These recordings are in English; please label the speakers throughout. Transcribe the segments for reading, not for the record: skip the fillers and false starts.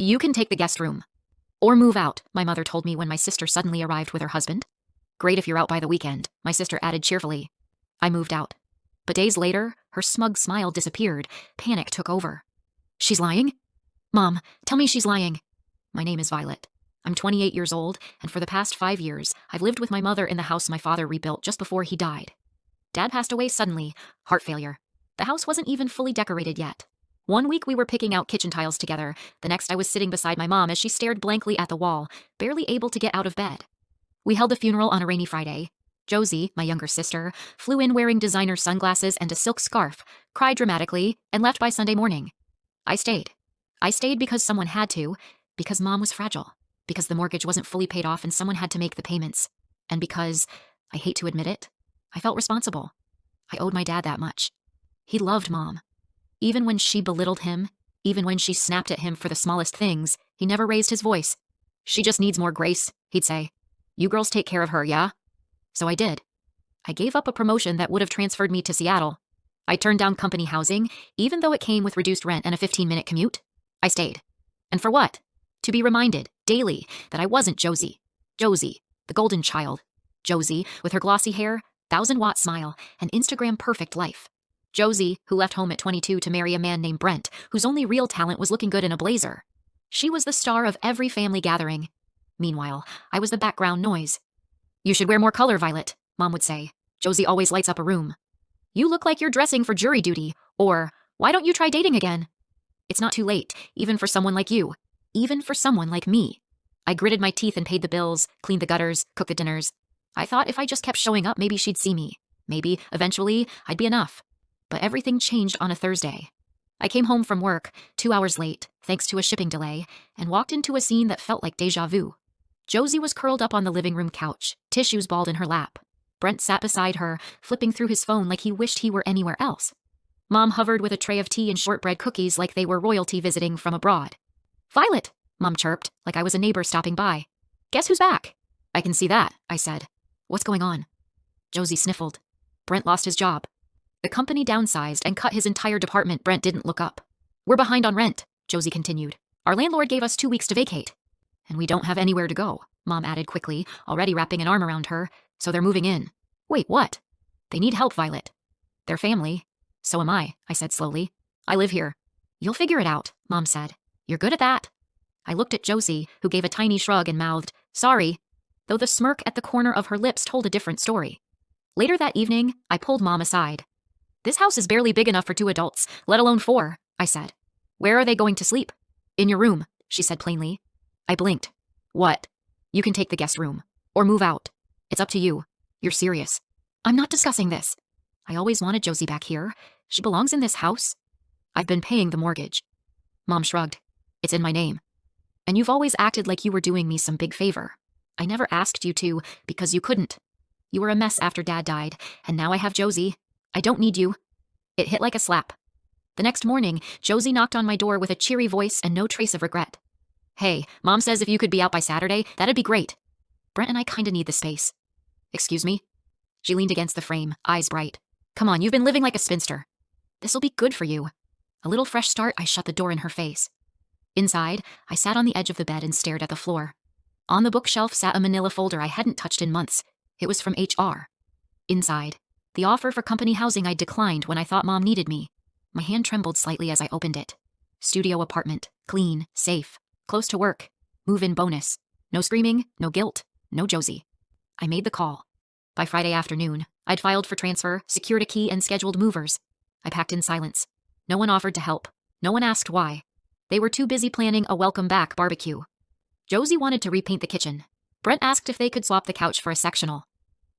Speaker 1: You can take the guest room. Or move out, my mother told me when my sister suddenly arrived with her husband. Great if you're out by the weekend, my sister added cheerfully. I moved out. But days later, her smug smile disappeared. Panic took over. She's lying? Mom, tell me she's lying. My name is Violet. I'm 28 years old, and for the past 5 years, I've lived with my mother in the house my father rebuilt just before he died. Dad passed away suddenly, heart failure. The house wasn't even fully decorated yet. One week we were picking out kitchen tiles together. The next I was sitting beside my mom as she stared blankly at the wall, barely able to get out of bed. We held the funeral on a rainy Friday. Josie, my younger sister, flew in wearing designer sunglasses and a silk scarf, cried dramatically, and left by Sunday morning. I stayed. I stayed because someone had to, because Mom was fragile, because the mortgage wasn't fully paid off and someone had to make the payments, and because, I hate to admit it, I felt responsible. I owed my dad that much. He loved Mom. Even when she belittled him, even when she snapped at him for the smallest things, he never raised his voice. She just needs more grace, he'd say. You girls take care of her, yeah? So I did. I gave up a promotion that would have transferred me to Seattle. I turned down company housing, even though it came with reduced rent and a 15-minute commute. I stayed. And for what? To be reminded, daily, that I wasn't Josie. Josie, the golden child. Josie, with her glossy hair, 1,000-watt smile, and Instagram-perfect life. Josie, who left home at 22 to marry a man named Brent, whose only real talent was looking good in a blazer. She was the star of every family gathering. Meanwhile, I was the background noise. You should wear more color, Violet, Mom would say. Josie always lights up a room. You look like you're dressing for jury duty, or why don't you try dating again? It's not too late, even for someone like you, even for someone like me. I gritted my teeth and paid the bills, cleaned the gutters, cooked the dinners. I thought if I just kept showing up, maybe she'd see me. Maybe, eventually, I'd be enough. But everything changed on a Thursday. I came home from work, 2 hours late, thanks to a shipping delay, and walked into a scene that felt like deja vu. Josie was curled up on the living room couch, tissues balled in her lap. Brent sat beside her, flipping through his phone like he wished he were anywhere else. Mom hovered with a tray of tea and shortbread cookies like they were royalty visiting from abroad. Violet, Mom chirped, like I was a neighbor stopping by. Guess who's back? I can see that, I said. What's going on? Josie sniffled. Brent lost his job. The company downsized and cut his entire department. Brent didn't look up. We're behind on rent, Josie continued. Our landlord gave us 2 weeks to vacate. And we don't have anywhere to go, Mom added quickly, already wrapping an arm around her, so they're moving in. Wait, what? They need help, Violet. They're family. So am I said slowly. I live here. You'll figure it out, Mom said. You're good at that. I looked at Josie, who gave a tiny shrug and mouthed, sorry, though the smirk at the corner of her lips told a different story. Later that evening, I pulled Mom aside. This house is barely big enough for 2 adults, let alone 4, I said. Where are they going to sleep? In your room, she said plainly. I blinked. What? You can take the guest room. Or move out. It's up to you. You're serious. I'm not discussing this. I always wanted Josie back here. She belongs in this house. I've been paying the mortgage. Mom shrugged. It's in my name. And you've always acted like you were doing me some big favor. I never asked you to, because you couldn't. You were a mess after Dad died, and now I have Josie. I don't need you. It hit like a slap. The next morning, Josie knocked on my door with a cheery voice and no trace of regret. Hey, Mom says if you could be out by Saturday, that'd be great. Brent and I kinda need the space. Excuse me? She leaned against the frame, eyes bright. Come on, you've been living like a spinster. This'll be good for you. A little fresh start, I shut the door in her face. Inside, I sat on the edge of the bed and stared at the floor. On the bookshelf sat a manila folder I hadn't touched in months. It was from HR. Inside, the offer for company housing I declined when I thought Mom needed me. My hand trembled slightly as I opened it. Studio apartment, clean, safe, close to work, move-in bonus. No screaming, no guilt, no Josie. I made the call. By Friday afternoon, I'd filed for transfer, secured a key, and scheduled movers. I packed in silence. No one offered to help. No one asked why. They were too busy planning a welcome-back barbecue. Josie wanted to repaint the kitchen. Brent asked if they could swap the couch for a sectional.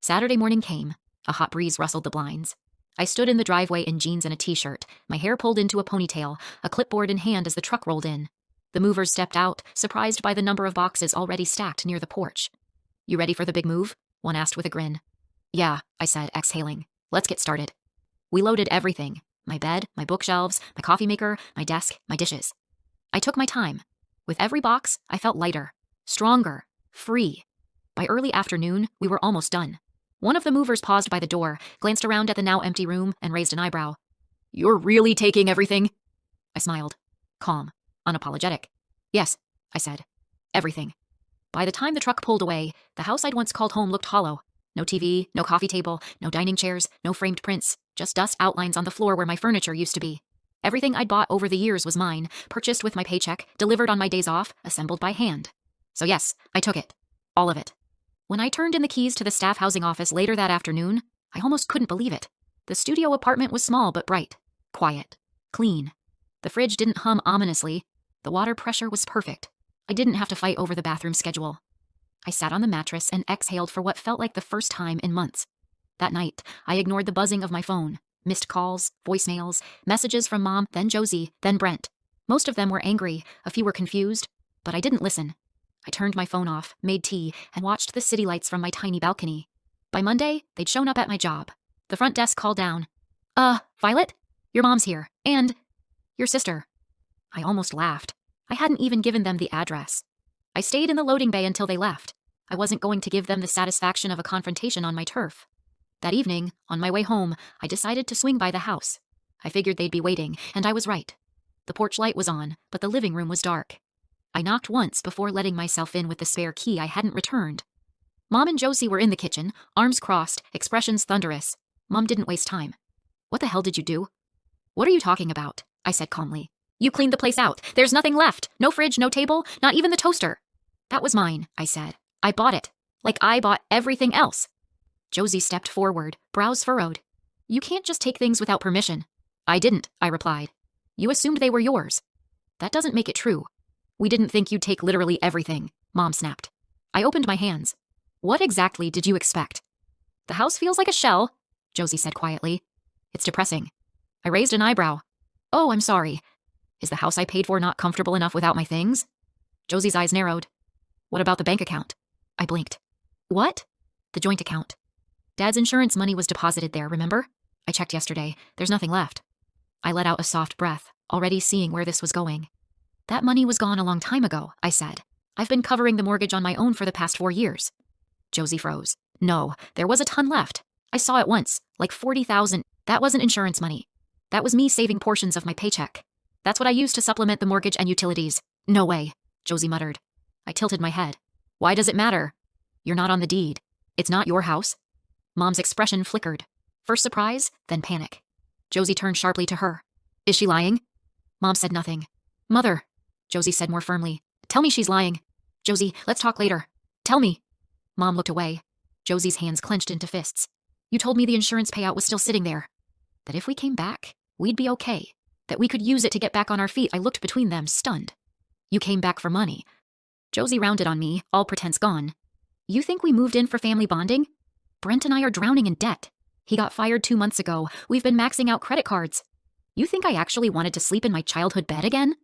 Speaker 1: Saturday morning came. A hot breeze rustled the blinds. I stood in the driveway in jeans and a t-shirt, my hair pulled into a ponytail, a clipboard in hand as the truck rolled in. The movers stepped out, surprised by the number of boxes already stacked near the porch. You ready for the big move? One asked with a grin. Yeah, I said, exhaling. Let's get started. We loaded everything. My bed, my bookshelves, my coffee maker, my desk, my dishes. I took my time. With every box, I felt lighter, stronger, free. By early afternoon, we were almost done. One of the movers paused by the door, glanced around at the now empty room, and raised an eyebrow. You're really taking everything? I smiled. Calm. Unapologetic. Yes, I said. Everything. By the time the truck pulled away, the house I'd once called home looked hollow. No TV, no coffee table, no dining chairs, no framed prints, just dust outlines on the floor where my furniture used to be. Everything I'd bought over the years was mine, purchased with my paycheck, delivered on my days off, assembled by hand. So yes, I took it. All of it. When I turned in the keys to the staff housing office later that afternoon, I almost couldn't believe it. The studio apartment was small but bright, quiet, clean. The fridge didn't hum ominously. The water pressure was perfect. I didn't have to fight over the bathroom schedule. I sat on the mattress and exhaled for what felt like the first time in months. That night, I ignored the buzzing of my phone. Missed calls, voicemails, messages from Mom, then Josie, then Brent. Most of them were angry, a few were confused, but I didn't listen. I turned my phone off, made tea, and watched the city lights from my tiny balcony. By Monday, they'd shown up at my job. The front desk called down. Violet? Your mom's here. And your sister. I almost laughed. I hadn't even given them the address. I stayed in the loading bay until they left. I wasn't going to give them the satisfaction of a confrontation on my turf. That evening, on my way home, I decided to swing by the house. I figured they'd be waiting, and I was right. The porch light was on, but the living room was dark. I knocked once before letting myself in with the spare key I hadn't returned. Mom and Josie were in the kitchen, arms crossed, expressions thunderous. Mom didn't waste time. What the hell did you do? What are you talking about? I said calmly. You cleaned the place out. There's nothing left. No fridge, no table, not even the toaster. That was mine, I said. I bought it. Like I bought everything else. Josie stepped forward, brows furrowed. You can't just take things without permission. I didn't, I replied. You assumed they were yours. That doesn't make it true. We didn't think you'd take literally everything, Mom snapped. I opened my hands. What exactly did you expect? The house feels like a shell, Josie said quietly. It's depressing. I raised an eyebrow. Oh, I'm sorry. Is the house I paid for not comfortable enough without my things? Josie's eyes narrowed. What about the bank account? I blinked. What? The joint account. Dad's insurance money was deposited there, remember? I checked yesterday. There's nothing left. I let out a soft breath, already seeing where this was going. That money was gone a long time ago, I said. I've been covering the mortgage on my own for the past 4 years. Josie froze. No, there was a ton left. I saw it once, like $40,000. That wasn't insurance money. That was me saving portions of my paycheck. That's what I used to supplement the mortgage and utilities. No way, Josie muttered. I tilted my head. Why does it matter? You're not on the deed. It's not your house. Mom's expression flickered. First surprise, then panic. Josie turned sharply to her. Is she lying? Mom said nothing. Mother, Josie said more firmly. Tell me she's lying. Josie, let's talk later. Tell me. Mom looked away. Josie's hands clenched into fists. You told me the insurance payout was still sitting there. That if we came back, we'd be okay. That we could use it to get back on our feet. I looked between them, stunned. You came back for money. Josie rounded on me, all pretense gone. You think we moved in for family bonding? Brent and I are drowning in debt. He got fired 2 months ago. We've been maxing out credit cards. You think I actually wanted to sleep in my childhood bed again?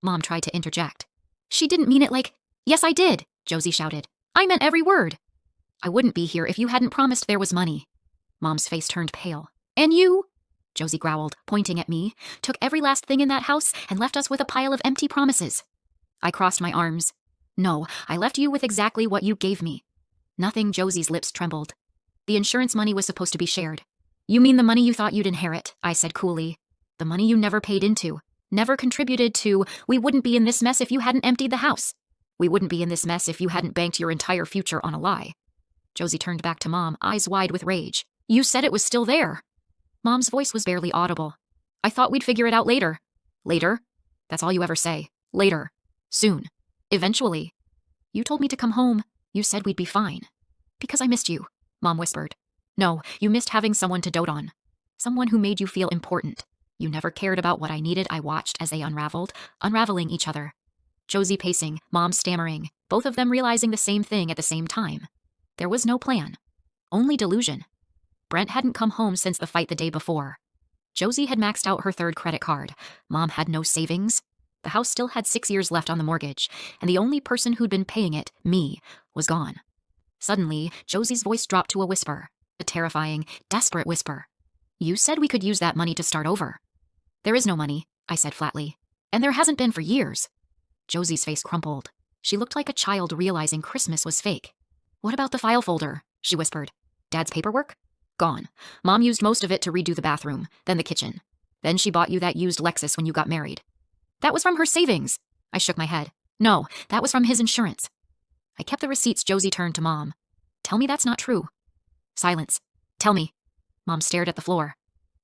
Speaker 1: Mom tried to interject. She didn't mean it like, yes, I did, Josie shouted. I meant every word. I wouldn't be here if you hadn't promised there was money. Mom's face turned pale. And you, Josie growled, pointing at me, took every last thing in that house and left us with a pile of empty promises. I crossed my arms. No, I left you with exactly what you gave me. Nothing. Josie's lips trembled. The insurance money was supposed to be shared. You mean the money you thought you'd inherit, I said coolly. The money you never paid into, never contributed to. We wouldn't be in this mess if you hadn't emptied the house. We wouldn't be in this mess if you hadn't banked your entire future on a lie. Josie turned back to Mom, eyes wide with rage. You said it was still there. Mom's voice was barely audible. I thought we'd figure it out later. Later? That's all you ever say. Later. Soon. Eventually. You told me to come home. You said we'd be fine. Because I missed you, Mom whispered. No, you missed having someone to dote on. Someone who made you feel important. You never cared about what I needed. I watched as they unraveling each other. Josie pacing, Mom stammering, both of them realizing the same thing at the same time. There was no plan. Only delusion. Brent hadn't come home since the fight the day before. Josie had maxed out her 3rd credit card. Mom had no savings. The house still had 6 years left on the mortgage, and the only person who'd been paying it, me, was gone. Suddenly, Josie's voice dropped to a whisper, a terrifying, desperate whisper. You said we could use that money to start over. There is no money, I said flatly, and there hasn't been for years. Josie's face crumpled. She looked like a child realizing Christmas was fake. What about the file folder? She whispered. Dad's paperwork? Gone. Mom used most of it to redo the bathroom, then the kitchen. Then she bought you that used Lexus when you got married. That was from her savings. I shook my head. No, that was from his insurance. I kept the receipts. Josie turned to Mom. Tell me that's not true. Silence. Tell me. Mom stared at the floor.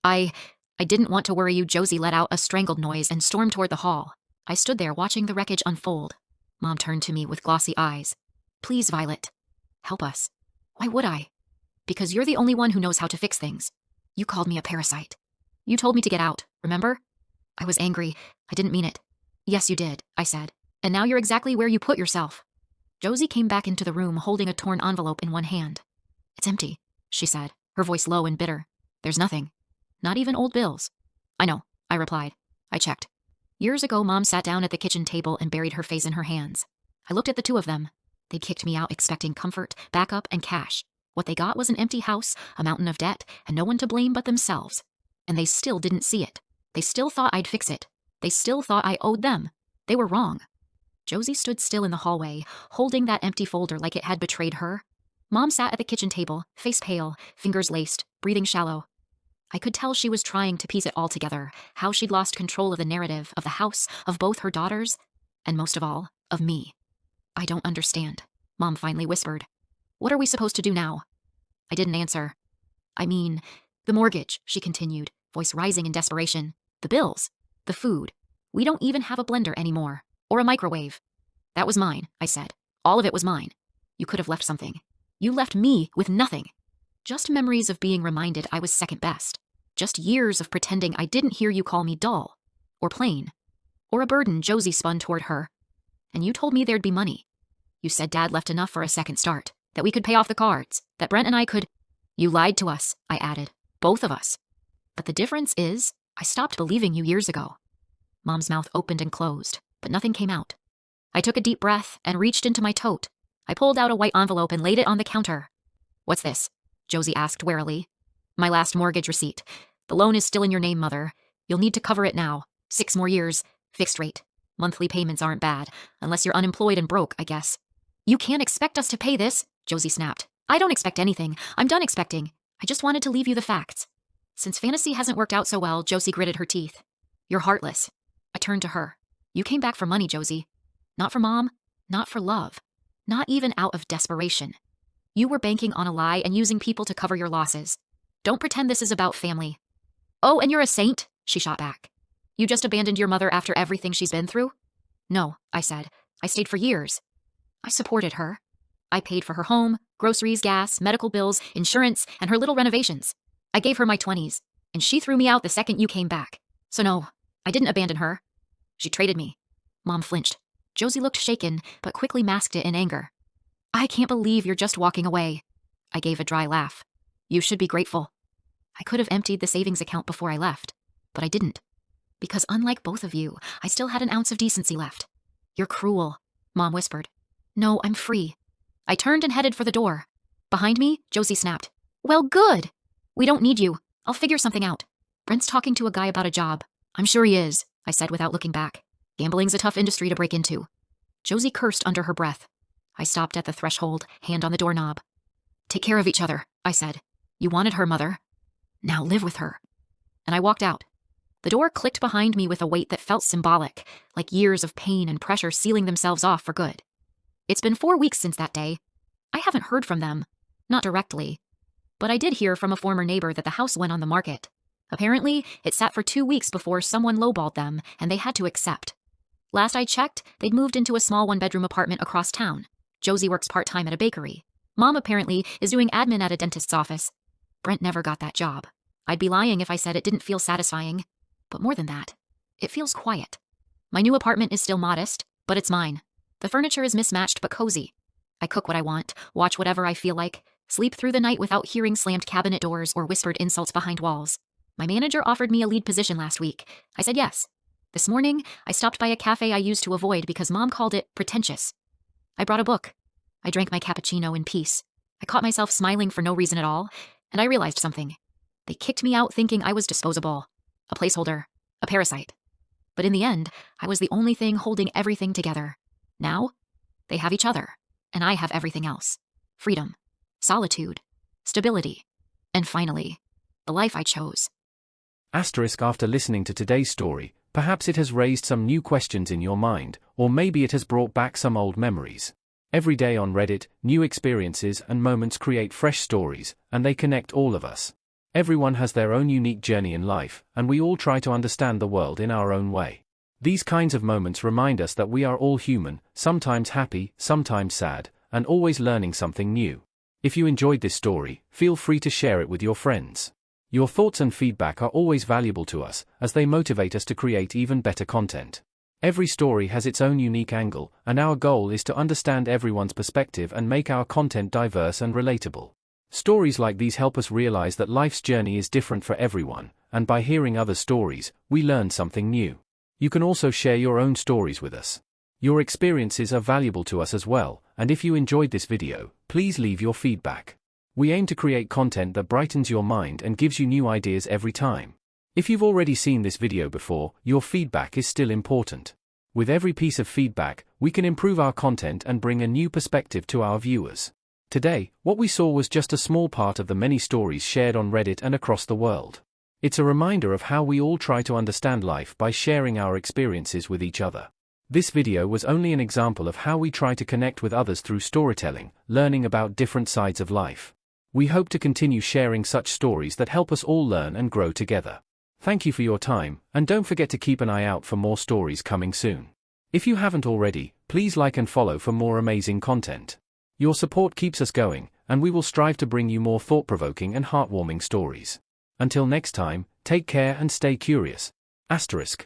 Speaker 1: I didn't want to worry you. Josie let out a strangled noise and stormed toward the hall. I stood there watching the wreckage unfold. Mom turned to me with glossy eyes. Please, Violet. Help us. Why would I? Because you're the only one who knows how to fix things. You called me a parasite. You told me to get out, remember? I was angry. I didn't mean it. Yes, you did, I said. And now you're exactly where you put yourself. Josie came back into the room holding a torn envelope in one hand. It's empty, she said, her voice low and bitter. There's nothing. Not even old bills. I know, I replied. I checked. Years ago, Mom sat down at the kitchen table and buried her face in her hands. I looked at the two of them. They'd kicked me out expecting comfort, backup, and cash. What they got was an empty house, a mountain of debt, and no one to blame but themselves. And they still didn't see it. They still thought I'd fix it. They still thought I owed them. They were wrong. Josie stood still in the hallway, holding that empty folder like it had betrayed her. Mom sat at the kitchen table, face pale, fingers laced, breathing shallow. I could tell she was trying to piece it all together, how she'd lost control of the narrative, of the house, of both her daughters, and most of all, of me. I don't understand, Mom finally whispered. What are we supposed to do now? I didn't answer. I mean, the mortgage, she continued, voice rising in desperation. The bills, the food. We don't even have a blender anymore, or a microwave. That was mine, I said. All of it was mine. You could have left something. You left me with nothing. Just memories of being reminded I was second best. Just years of pretending I didn't hear you call me dull, or plain, or a burden. Josie spun toward her. And you told me there'd be money. You said Dad left enough for a second start, that we could pay off the cards, that Brent and I could. You lied to us, I added. Both of us. But the difference is, I stopped believing you years ago. Mom's mouth opened and closed, but nothing came out. I took a deep breath and reached into my tote. I pulled out a white envelope and laid it on the counter. What's this? Josie asked warily. My last mortgage receipt. The loan is still in your name, Mother. You'll need to cover it now. 6 more years. Fixed rate. Monthly payments aren't bad, unless you're unemployed and broke, I guess. You can't expect us to pay this, Josie snapped. I don't expect anything. I'm done expecting. I just wanted to leave you the facts. Since fantasy hasn't worked out so well, Josie gritted her teeth. You're heartless. I turned to her. You came back for money, Josie. Not for Mom, not for love, not even out of desperation. You were banking on a lie and using people to cover your losses. Don't pretend this is about family. Oh, and you're a saint, she shot back. You just abandoned your mother after everything she's been through? No, I said. I stayed for years. I supported her. I paid for her home, groceries, gas, medical bills, insurance, and her little renovations. I gave her my 20s, and she threw me out the second you came back. So no, I didn't abandon her. She traded me. Mom flinched. Josie looked shaken, but quickly masked it in anger. I can't believe you're just walking away. I gave a dry laugh. You should be grateful. I could have emptied the savings account before I left, but I didn't. Because unlike both of you, I still had an ounce of decency left. You're cruel, Mom whispered. No, I'm free. I turned and headed for the door. Behind me, Josie snapped. Well, good. We don't need you. I'll figure something out. Brent's talking to a guy about a job. I'm sure he is, I said without looking back. Gambling's a tough industry to break into. Josie cursed under her breath. I stopped at the threshold, hand on the doorknob. Take care of each other, I said. You wanted her, Mother. Now live with her. And I walked out. The door clicked behind me with a weight that felt symbolic, like years of pain and pressure sealing themselves off for good. It's been 4 weeks since that day. I haven't heard from them. Not directly. But I did hear from a former neighbor that the house went on the market. Apparently, it sat for 2 weeks before someone lowballed them, and they had to accept. Last I checked, they'd moved into a small one-bedroom apartment across town. Josie works part-time at a bakery. Mom apparently is doing admin at a dentist's office. Brent never got that job. I'd be lying if I said it didn't feel satisfying. But more than that, it feels quiet. My new apartment is still modest, but it's mine. The furniture is mismatched but cozy. I cook what I want, watch whatever I feel like, sleep through the night without hearing slammed cabinet doors or whispered insults behind walls. My manager offered me a lead position last week. I said yes. This morning, I stopped by a cafe I used to avoid because Mom called it pretentious. I brought a book. I drank my cappuccino in peace. I caught myself smiling for no reason at all, and I realized something. They kicked me out thinking I was disposable. A placeholder. A parasite. But in the end, I was the only thing holding everything together. Now, they have each other, and I have everything else. Freedom. Solitude. Stability. And finally, the life I chose.
Speaker 2: Asterisk after listening to today's story, Perhaps it has raised some new questions in your mind, or maybe it has brought back some old memories. Every day on Reddit, new experiences and moments create fresh stories, and they connect all of us. Everyone has their own unique journey in life, and we all try to understand the world in our own way. These kinds of moments remind us that we are all human, sometimes happy, sometimes sad, and always learning something new. If you enjoyed this story, feel free to share it with your friends. Your thoughts and feedback are always valuable to us, as they motivate us to create even better content. Every story has its own unique angle, and our goal is to understand everyone's perspective and make our content diverse and relatable. Stories like these help us realize that life's journey is different for everyone, and by hearing other stories, we learn something new. You can also share your own stories with us. Your experiences are valuable to us as well, and if you enjoyed this video, please leave your feedback. We aim to create content that brightens your mind and gives you new ideas every time. If you've already seen this video before, your feedback is still important. With every piece of feedback, we can improve our content and bring a new perspective to our viewers. Today, what we saw was just a small part of the many stories shared on Reddit and across the world. It's a reminder of how we all try to understand life by sharing our experiences with each other. This video was only an example of how we try to connect with others through storytelling, learning about different sides of life. We hope to continue sharing such stories that help us all learn and grow together. Thank you for your time, and don't forget to keep an eye out for more stories coming soon. If you haven't already, please like and follow for more amazing content. Your support keeps us going, and we will strive to bring you more thought-provoking and heartwarming stories. Until next time, take care and stay curious. **.